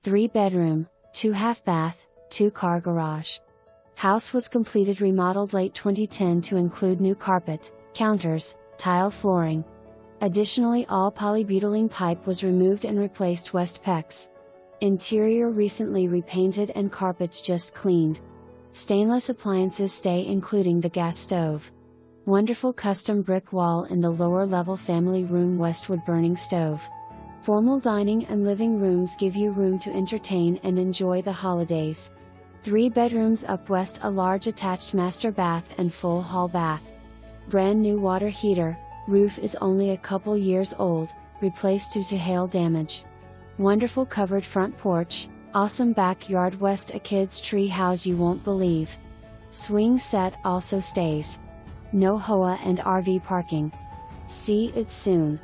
3-bedroom, 2 half-bath, 2-car garage. House was completed remodeled late 2010 to include new carpet, counters, tile flooring. Additionally, all polybutylene pipe was removed and replaced west PEX. Interior recently repainted and carpets just cleaned. Stainless appliances stay including the gas stove. Wonderful custom brick wall in the lower level family room, westwood burning stove. Formal dining and living rooms give you room to entertain and enjoy the holidays. 3 bedrooms up west, a large attached master bath and full hall bath. Brand new water heater, roof is only a couple years old, replaced due to hail damage. Wonderful covered front porch, awesome backyard, west a kid's tree house you won't believe. Swing set also stays. No HOA and RV parking. See it soon.